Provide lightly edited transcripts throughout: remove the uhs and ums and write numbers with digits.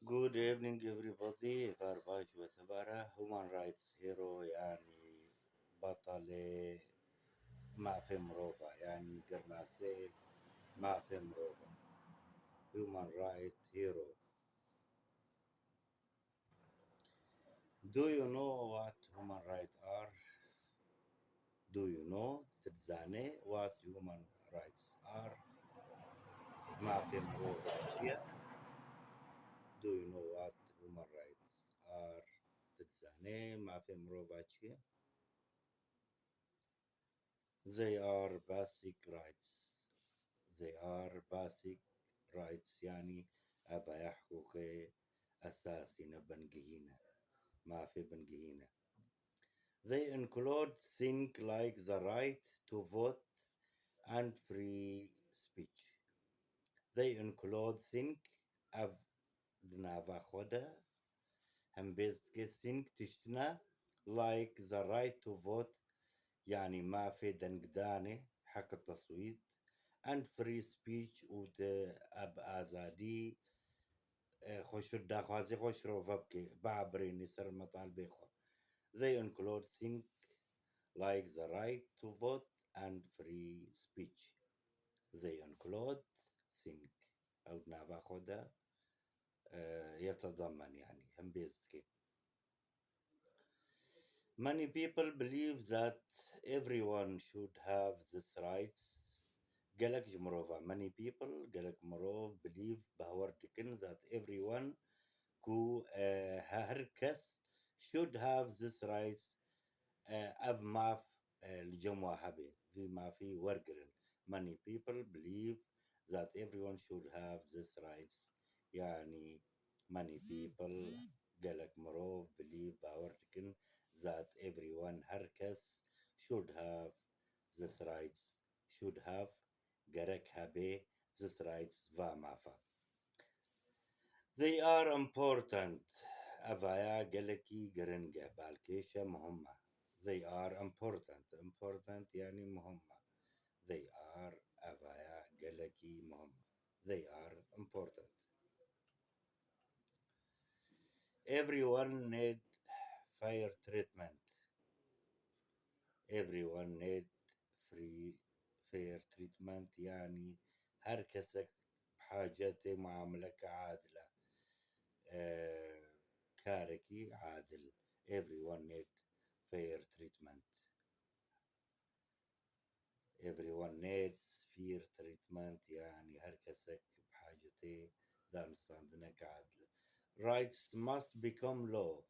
Good evening everybody. garbage وتبارة human rights hero يعني بطل ما في مروفة يعني قرناسي ما في مروفة human rights hero. Do you know what human rights are? Do you know تتزاني what human rights are? ما في مروفة شيء. Do you know what human rights are? تتزاني ما في مروفة شيء. They are basic rights. They are basic rights يعني أبا حقوقي أساسي بنجهينة ما في بنجهينة. They include things like the right to vote and free speech. They include things أب دنافا خودا هم بيزك think تشتنا like the right to vote يعني ما في دنقدانة حق التصويت and free speech أب آزادي خوش داخوازي خوش رو فبكي بعبرين يسر مطالبي خو. They include things like the right to vote and free speech. They include things أو نافا خودا يتضمن يعني هم بيزكي. Many people believe that everyone should have these rights. Galak Jumrova. Many people, Galak Morov, believe Bahwartikin that everyone who herkes should have these rights. Av maf Ljumwa Habe, vi mafi worgerin. Many people believe that everyone should have these rights. Yani, many people, Galak Morov, believe Bahwartikin that everyone herkes should have these rights. Should have Garek Habe these rights va mafa. They are important. Avaya Galaki Geringa Balkesha Muhamma. They are important. Important yani Muhamma. They are Avaya Galaki Muhamma. They are important. Everyone need fair treatment. Everyone need free fair treatment يعني هر كسك بحاجته معاملك عادلة. كاركي عادل. Everyone need fair treatment. Everyone needs fair treatment يعني هر كسك بحاجته دان صندنك عادل. Rights must become law.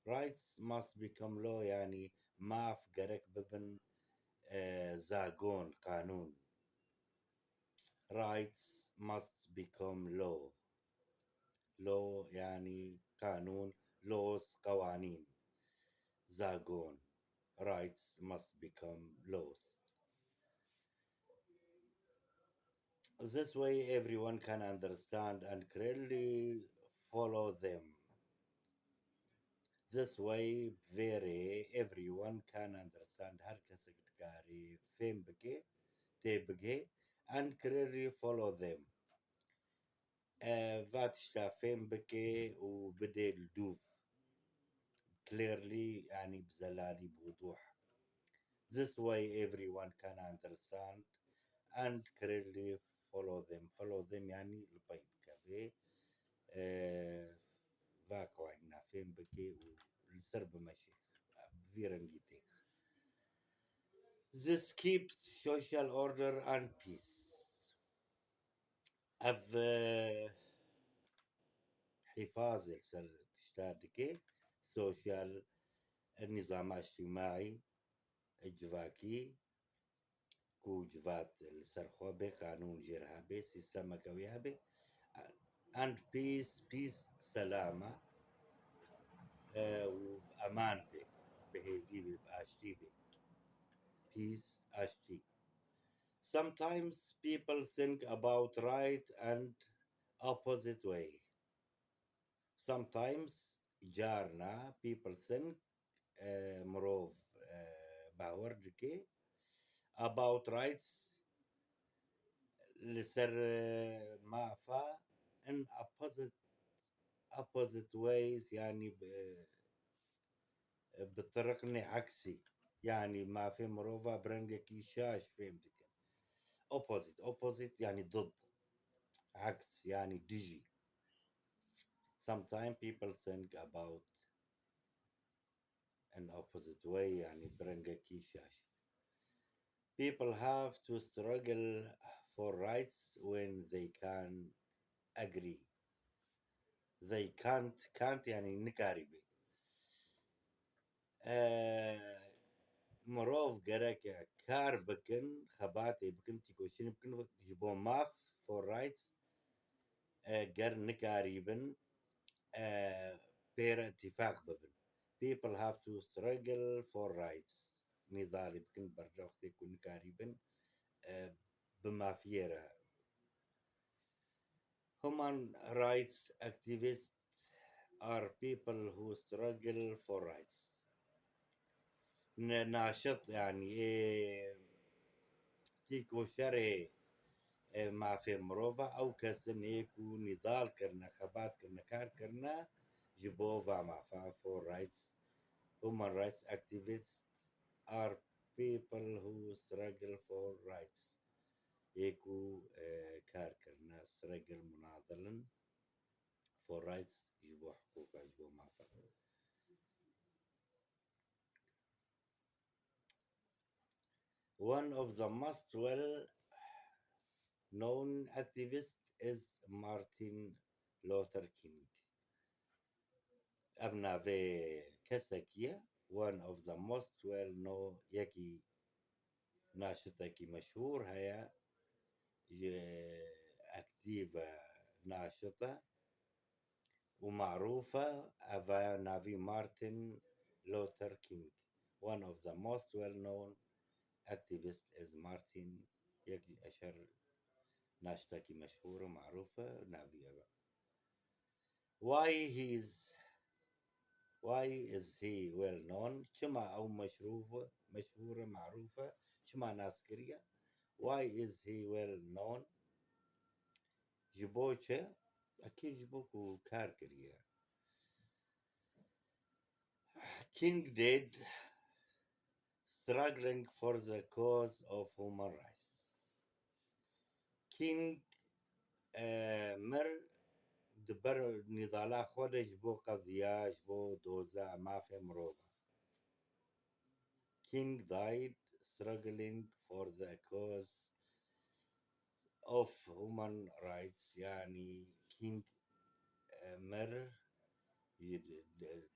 Rights must become law يعني ما فقرك ببن زاغون قانون. Rights must become law. Law يعني قانون. Laws قوانين. Zagon. Rights must become laws. This way everyone can understand and clearly follow them. This way very everyone can understand هر کسی که کاری فهم بگه تبگه and clearly follow them. واتشتا فهم بگه وبدي الدوف clearly يعني بزلالي بوضوح. This way everyone can understand and clearly follow them. Follow them يعني البيب كافي فاكو عنا فين بكي والسرب ماشي فيرنجيتي. This keeps social order and peace. أب حفاظ السر تشتادكي social النظام الاجتماعي اجواكي كو جوات السرخوبة قانون جيرها بي سيستم كويها بي and peace سلامة وأمان به بهيفي به بأشتي به peace أشتي. Sometimes people think about right and opposite way. Sometimes جارنا people think مرov باوردكي about rights لسر ما فا in opposite opposite ways يعني بطريقني عكسي، يعني ما في مروفا برنجك يشاش فهمتك. opposite يعني ضد، عكس يعني ديجي. sometimes people think about an opposite way يعني برنجك يشاش. people have to struggle for rights when they can agree. they can't يعني نكاربي. مروف جرك كار بكن خباتي بكن تيكوشين بكن جبو ماف for rights جر نكاريبن بير اتفاق ببن. people have to struggle for rights نضالي بكن برجوختي يكون نكاريبن بما فيرها. human rights activists are people who struggle for rights. ناشط يعني ايه تيكو شري ما في مروفا او كسن هيكو نضال كرنا خبات كرنا كار كرنا جبوفا ما فا for rights. human rights activists are people who struggle for rights. هيكو كار كرنا struggle مناضلا for rights جبو حقوق جبو ما فا. one of the most well known activists is Martin Luther King. أبناء كسكية one of the most well known يكي ناشطة كي مشهور هي أكتيفة ناشطة ومعروفة أفا نافي مارتن لوثر كينج. one of the most well known activists is Martin يكي أشهر ناشطة كي مشهورة معروفة نافي أبا. why is he well known؟ شما أو مشهورة معروفة شما ناسكرية. why is he well known؟ جبوشة أكيد جبوكو كاركرية. King did struggling for the cause of human rights. King مر دبر نضالا خودش بو قضية بو دوزا ما في مروبا. King died struggling for the cause of human rights يعني كينج مر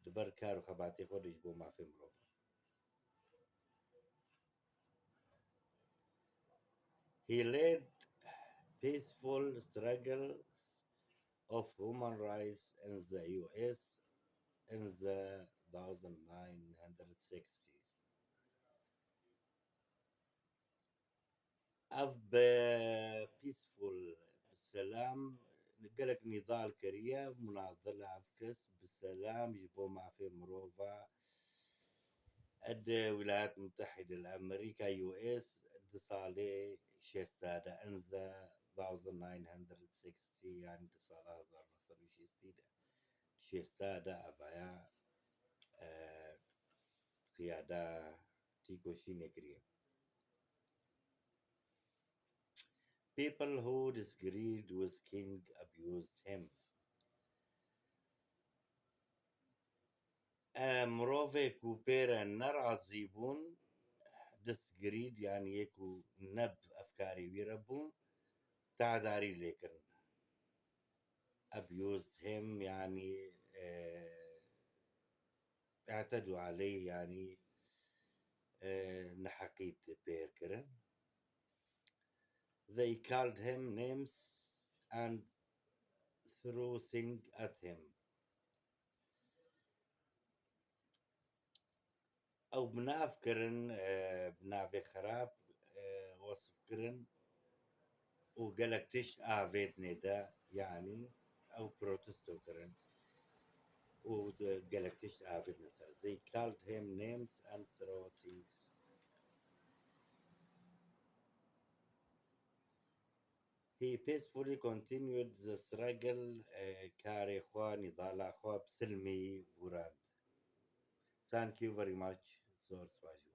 دبر كارو خباتي خودش بو ما في مروفا. he led peaceful struggles of human rights in the US in the 1960s. of peaceful بالسلام نقلك نضال كريا مناضلة أفكس بالسلام جبو ما في مروفا الولايات المتحدة الأمريكا US اتصالي شيخ سادة أنزا 1960 يعني اتصال هذا مصر شيخ سيدة شيخ سادة أبايا قيادة تيكوشي نكريا. people who disagreed with King abused him. مروفي كوبيرا نرى زيبون disagreed يعني يكو نب أفكاري ويربون تعداري ليكن. abused him يعني اعتدوا عليه يعني نحقيت بيركرن. they called him names and threw things at him. أو بنافكرن بنافي خراب وصفكرن وقالك تش آفيتني دا يعني أو بروتستو كرن وقالك تش آفيتني سر. they called him names and threw things. He peacefully continued the struggle کاری خوا نضال خوا بسلمی بورند. Thank you very much. زۆر سوپاس.